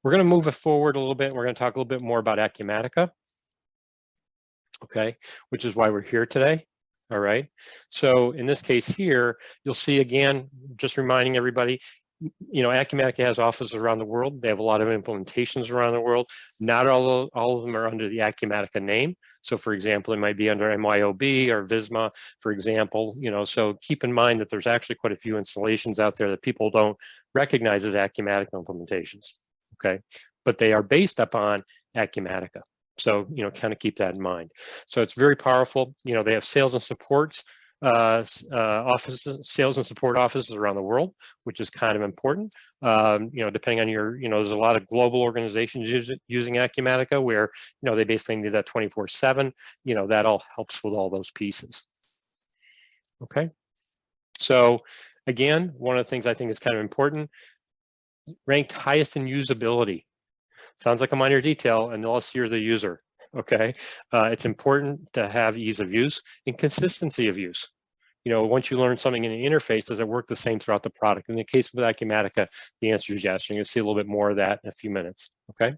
We're going to move it forward a little bit. We're going to talk a little bit more about Acumatica, okay, which is why we're here today. All right. So in this case here, you'll see again, just reminding everybody, you know, Acumatica has offices around the world. They have a lot of implementations around the world. Not all of them are under the Acumatica name. So for example, it might be under MYOB or Visma, for example, you know, so keep in mind that there's actually quite a few installations out there that people don't recognize as Acumatica implementations, okay? But they are based upon Acumatica. So, you know, kind of keep that in mind. So it's very powerful. You know, they have sales and supports offices, sales and support offices around the world, which is kind of important. You know, depending on your, you know, there's a lot of global organizations using Acumatica where, you know, they basically need that 24/7. You know, that all helps with all those pieces. Okay. So again, one of the things I think is kind of important, ranked highest in usability. Sounds like a minor detail unless you're the user, okay? It's important to have ease of use and consistency of use. You know, once you learn something in the interface, does it work the same throughout the product? In the case of Acumatica, the answer is yes. You're going to see a little bit more of that in a few minutes, okay?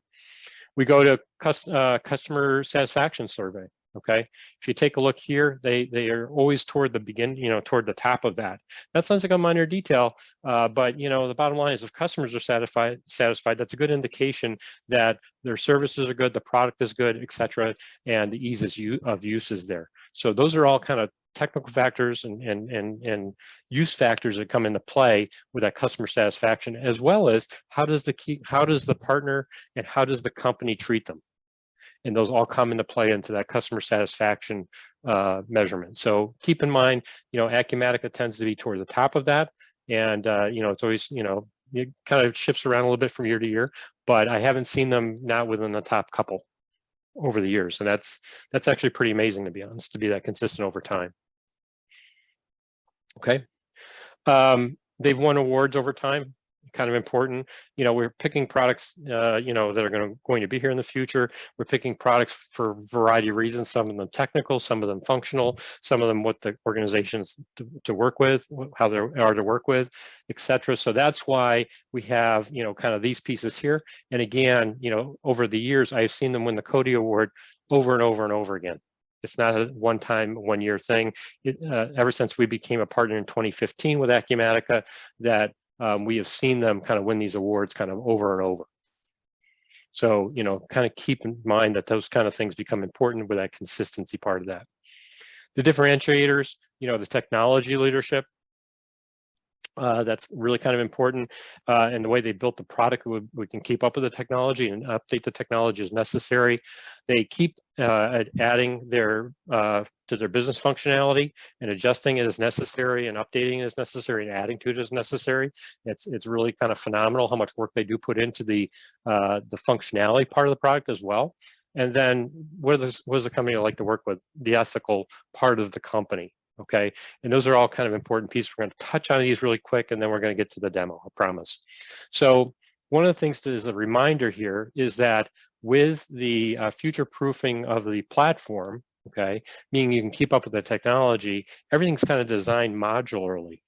We go to customer satisfaction survey, okay? If you take a look here, they are always toward the begin, you know, toward the top of that. That sounds like a minor detail, but you know, the bottom line is if customers are satisfied, that's a good indication that their services are good, the product is good, et cetera, and the ease of use is there. So those are all kind of technical factors and use factors that come into play with that customer satisfaction, as well as how does the partner and how does the company treat them, and those all come into play into that customer satisfaction measurement. So keep in mind, you know, Acumatica tends to be toward the top of that, and you know, it's always, you know, it kind of shifts around a little bit from year to year, but I haven't seen them not within the top couple over the years, and that's actually pretty amazing, to be honest, to be that consistent over time. Okay, they've won awards over time, kind of important. You know, we're picking products, you know, that are going to be here in the future. We're picking products for a variety of reasons, some of them technical, some of them functional, some of them what the organizations to work with, how they are to work with, etc. So that's why we have, you know, kind of these pieces here. And again, you know, over the years, I've seen them win the Cody Award over and over and over again. It's not a one-time, one-year thing. Ever since we became a partner in 2015 with Acumatica, that we have seen them kind of win these awards kind of over and over. So, you know, kind of keep in mind that those kind of things become important with that consistency part of that. The differentiators, you know, the technology leadership, that's really kind of important, and the way they built the product, we can keep up with the technology and update the technology as necessary. They keep adding their to their business functionality and adjusting it as necessary and updating it as necessary and adding to it as necessary. It's really kind of phenomenal how much work they do put into the functionality part of the product as well. And then what does the company like to work with? The ethical part of the company. Okay, and those are all kind of important pieces. We're going to touch on these really quick, and then we're going to get to the demo, I promise. So one of the things as a reminder here is that with the future proofing of the platform, okay, meaning you can keep up with the technology, everything's kind of designed modularly.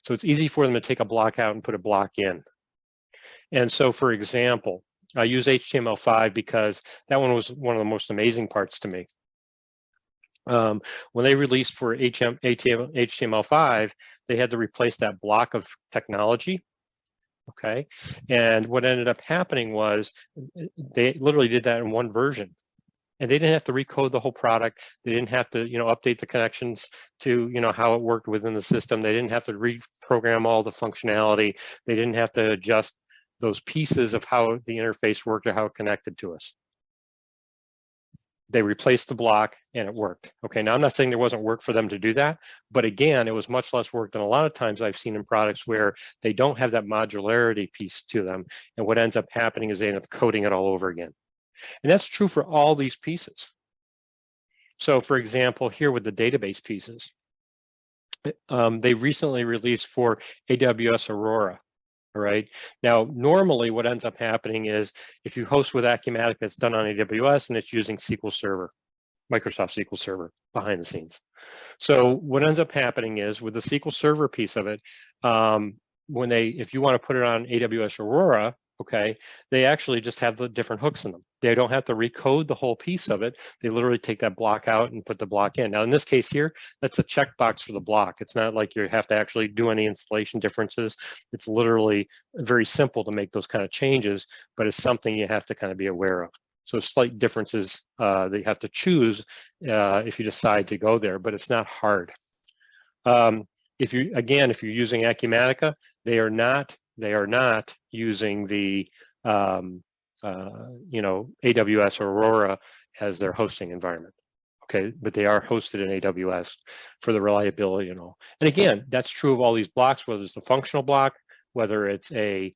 So it's easy for them to take a block out and put a block in. And so, for example, I use HTML5 because that one was one of the most amazing parts to me. When they released for HTML5, they had to replace that block of technology, okay? And what ended up happening was they literally did that in one version. And they didn't have to recode the whole product. They didn't have to, you know, update the connections to, you know, how it worked within the system. They didn't have to reprogram all the functionality. They didn't have to adjust those pieces of how the interface worked or how it connected to us. They replaced the block and it worked. Okay, now I'm not saying there wasn't work for them to do that, but again, it was much less work than a lot of times I've seen in products where they don't have that modularity piece to them. And what ends up happening is they end up coding it all over again. And that's true for all these pieces. So for example, here with the database pieces, they recently released for AWS Aurora. All right. Now, normally what ends up happening is if you host with Acumatica, it's done on AWS and it's using SQL Server, Microsoft SQL Server behind the scenes. So what ends up happening is with the SQL Server piece of it, if you want to put it on AWS Aurora, okay, they actually just have the different hooks in them. They don't have to recode the whole piece of it. They literally take that block out and put the block in. Now, in this case here, that's a checkbox for the block. It's not like you have to actually do any installation differences. It's literally very simple to make those kind of changes, but it's something you have to kind of be aware of. So slight differences that you have to choose if you decide to go there, but it's not hard. If you're using Acumatica, they are not using the AWS or Aurora as their hosting environment. Okay, but they are hosted in AWS for the reliability and all. And again, that's true of all these blocks, whether it's the functional block, whether it's a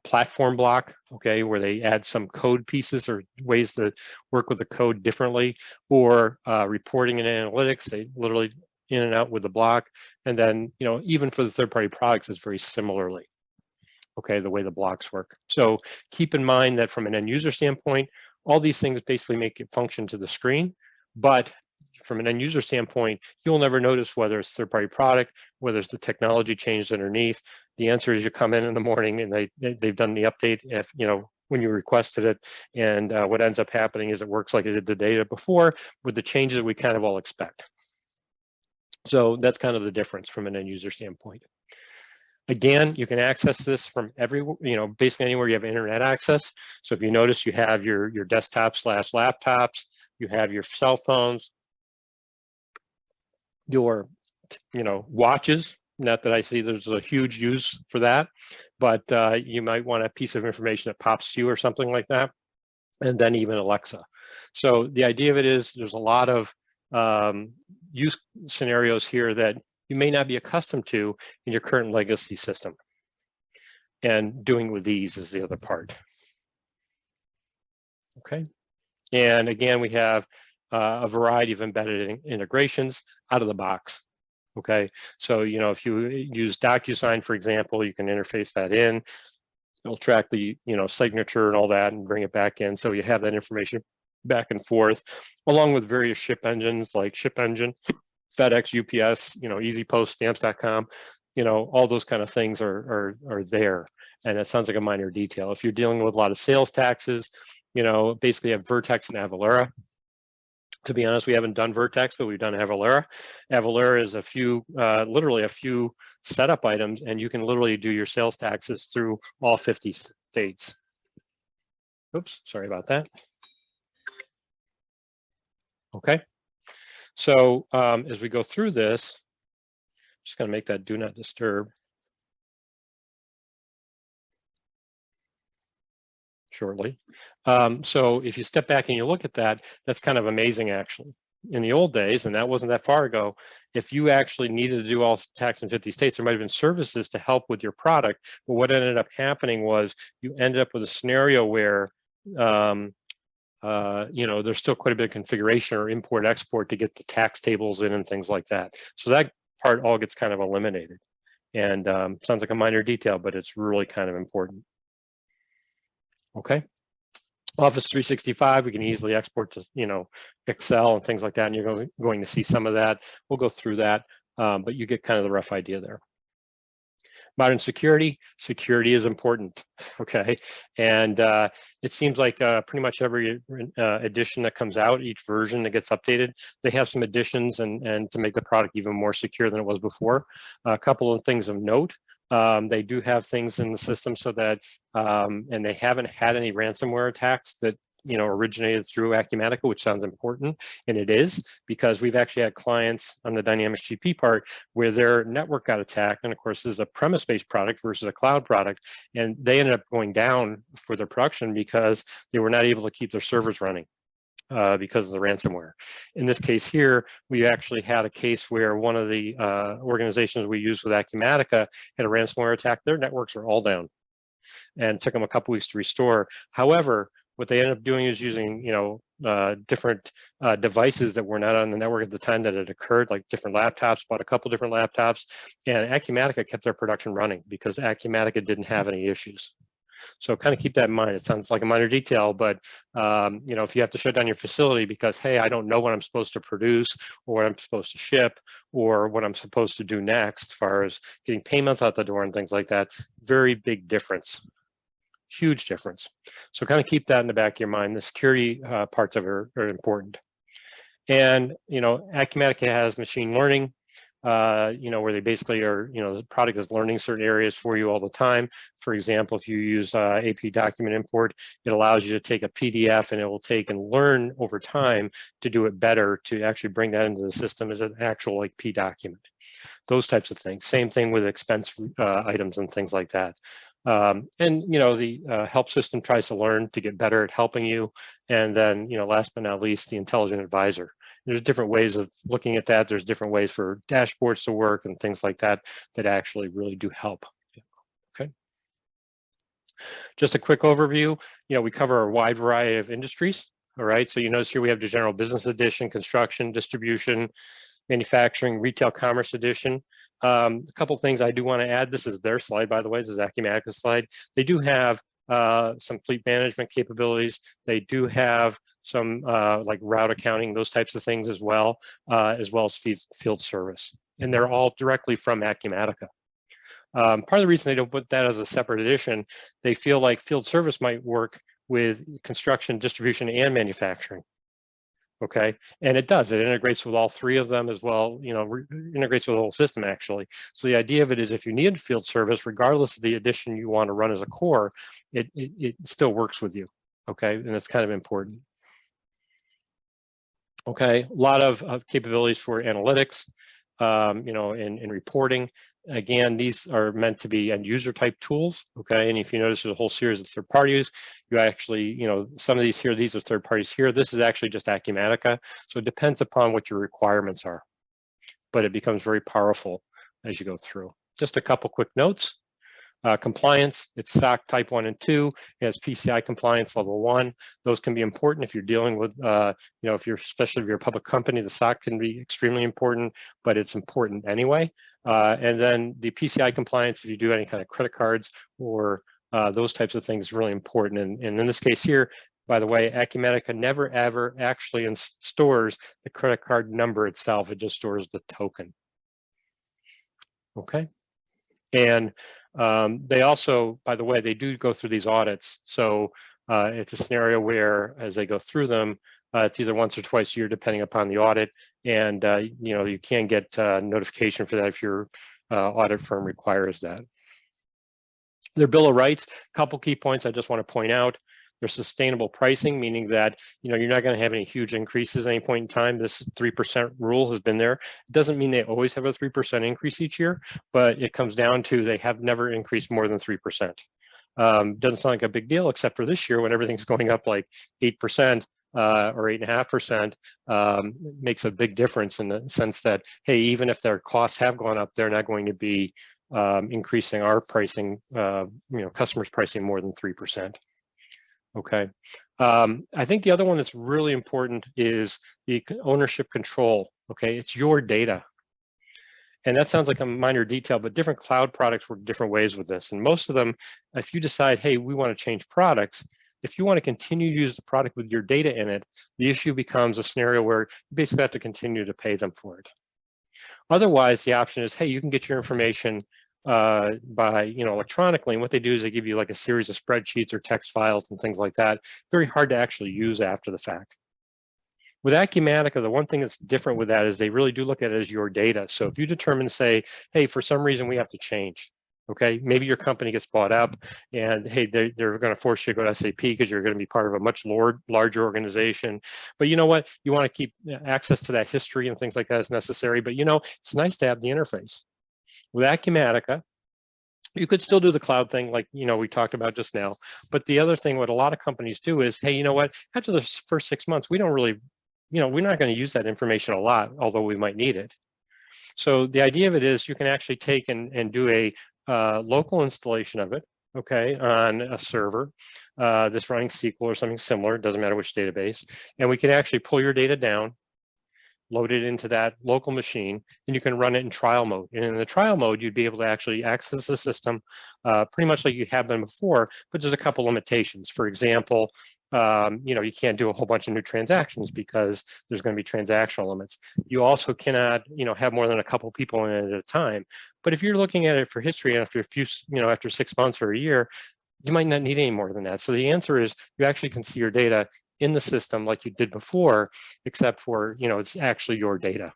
platform block, okay, where they add some code pieces or ways to work with the code differently, or reporting and analytics, they literally in and out with the block. And then, even for the third-party products, it's very similarly, okay, the way the blocks work. So keep in mind that from an end user standpoint, all these things basically make it function to the screen, but from an end user standpoint, you'll never notice whether it's third-party product, whether it's the technology changed underneath. The answer is you come in the morning and they've done the update if when you requested it, and what ends up happening is it works like it did the data before with the changes that we kind of all expect. So that's kind of the difference from an end user standpoint. Again, you can access this from basically anywhere you have internet access. So if you notice, you have your desktop/laptops, you have your cell phones, your watches. Not that I see there's a huge use for that, but you might want a piece of information that pops to you or something like that, and then even Alexa. So the idea of it is there's a lot of use scenarios here that you may not be accustomed to in your current legacy system. And doing with these is the other part. Okay. And again, we have a variety of embedded integrations out of the box. Okay. So, if you use DocuSign, for example, you can interface that in. It'll track the, signature and all that and bring it back in. So you have that information back and forth, along with various ship engines like Ship Engine, FedEx, UPS, Easy Post, Stamps.com, all those kind of things are there. And it sounds like a minor detail. If you're dealing with a lot of sales taxes, basically have Vertex and Avalara. To be honest, we haven't done Vertex, but we've done Avalara. Avalara is literally a few setup items, and you can literally do your sales taxes through all 50 states. Oops, sorry about that. Okay. So as we go through this, I'm just going to make that do not disturb shortly. So if you step back and you look at that, that's kind of amazing, actually. In the old days, and that wasn't that far ago, if you actually needed to do all tax in 50 states, there might have been services to help with your product. But what ended up happening was you ended up with a scenario where there's still quite a bit of configuration or import-export to get the tax tables in and things like that. So that part all gets kind of eliminated. And sounds like a minor detail, but it's really kind of important. Okay. Office 365, we can easily export to, Excel and things like that, and you're going to see some of that. We'll go through that, but you get kind of the rough idea there. Modern security is important, okay? And it seems like pretty much every edition that comes out, each version that gets updated, they have some additions and to make the product even more secure than it was before. A couple of things of note. They do have things in the system so that, and they haven't had any ransomware attacks that originated through Acumatica, which sounds important, and it is, because we've actually had clients on the Dynamics GP part where their network got attacked, and of course this is a premise-based product versus a cloud product, and they ended up going down for their production because they were not able to keep their servers running because of the ransomware. In this case here, we actually had a case where one of the organizations we use with Acumatica had a ransomware attack. Their networks are all down, and it took them a couple weeks to restore. However, what they ended up doing is using, different devices that were not on the network at the time that it occurred, like different laptops, bought a couple different laptops, and Acumatica kept their production running because Acumatica didn't have any issues. So kind of keep that in mind. It sounds like a minor detail, but you know, if you have to shut down your facility because, hey, I don't know what I'm supposed to produce or what I'm supposed to ship or what I'm supposed to do next as far as getting payments out the door and things like that, very big difference. Huge difference. So kind of keep that in the back of your mind. The security parts of it are important. And, you know, Acumatica has machine learning, you know, where they basically are, you know, the product is learning certain areas for you all the time. For example, if you use AP document import, it allows you to take a PDF and it will take and learn over time to do it better, to actually bring that into the system as an actual like P document. Those types of things. Same thing with expense items and things like that. And, you know, the help system tries to learn to get better at helping you. And then, you know, last but not least, the intelligent advisor. There's different ways of looking at that. There's different ways for dashboards to work and things like that that actually really do help. Okay. Just a quick overview. You know, we cover a wide variety of industries. All right. So you notice here we have the general business edition, construction, distribution, manufacturing, retail commerce edition. A couple things I do want to add. This is their slide, by the way. This is Acumatica's slide. They do have some fleet management capabilities. They do have some like route accounting, those types of things as well as field service. And they're all directly from Acumatica. Part of the reason they don't put that as a separate edition, they feel like field service might work with construction, distribution, and manufacturing. Okay, and it does. It integrates with all three of them as well. You know, integrates with the whole system actually. So the idea of it is, if you need field service, regardless of the edition you want to run as a core, it still works with you. Okay, and it's kind of important. Okay, a lot of capabilities for analytics, you know, in reporting. Again, these are meant to be end user type tools. Okay, and if you notice, there's a whole series of third parties. You actually, you know, some of these here, these are third parties here. This is actually just Acumatica. So it depends upon what your requirements are, but it becomes very powerful as you go through. Just a couple quick notes. Compliance, it's SOC type 1 and 2. It has PCI compliance level 1. Those can be important if you're dealing with, you know, especially if you're a public company, the SOC can be extremely important, but it's important anyway. And then the PCI compliance, if you do any kind of credit cards or those types of things, is really important. And in this case here, by the way, Acumatica never ever actually stores the credit card number itself. It just stores the token. Okay. And they also, by the way, they do go through these audits. So it's a scenario where, as they go through them, it's either once or twice a year, depending upon the audit. And, you know, you can get notification for that if your audit firm requires that. Their Bill of Rights, a couple key points I just want to point out. There's sustainable pricing, meaning that, you know, you're not going to have any huge increases at any point in time. This 3% rule has been there. It doesn't mean they always have a 3% increase each year, but it comes down to they have never increased more than 3%. Doesn't sound like a big deal, except for this year when everything's going up like 8% or 8.5%. Makes a big difference in the sense that, hey, even if their costs have gone up, they're not going to be increasing our pricing, you know, customers' pricing more than 3%. Okay, I think the other one that's really important is the ownership control. Okay, it's your data. And that sounds like a minor detail, but different cloud products work different ways with this. And most of them, if you decide, hey, we want to change products, if you want to continue to use the product with your data in it, the issue becomes a scenario where you basically have to continue to pay them for it. Otherwise, the option is, hey, you can get your information by, you know, electronically, and what they do is they give you like a series of spreadsheets or text files and things like that. Very hard to actually use after the fact. With Acumatica, the one thing that's different with that is they really do look at it as your data. So if you determine, say, hey, for some reason we have to change, okay, maybe your company gets bought up and hey, they're going to force you to go to SAP because you're going to be part of a much larger organization. But you know what, you want to keep access to that history and things like that is necessary, but you know, it's nice to have the interface. With Acumatica, you could still do the cloud thing like, you know, we talked about just now. But the other thing, what a lot of companies do is, hey, you know what, after the first 6 months, we don't really, you know, we're not going to use that information a lot, although we might need it. So the idea of it is you can actually take and do a local installation of it, okay, on a server that's running SQL or something similar, it doesn't matter which database, and we can actually pull your data down, load it into that local machine, and you can run it in trial mode. And in the trial mode, you'd be able to actually access the system pretty much like you have been before, but there's a couple limitations. For example, you can't do a whole bunch of new transactions because there's going to be transactional limits. You also cannot, have more than a couple people in it at a time. But if you're looking at it for history after after 6 months or a year, you might not need any more than that. So the answer is you actually can see your data in the system like you did before, except for, it's actually your data.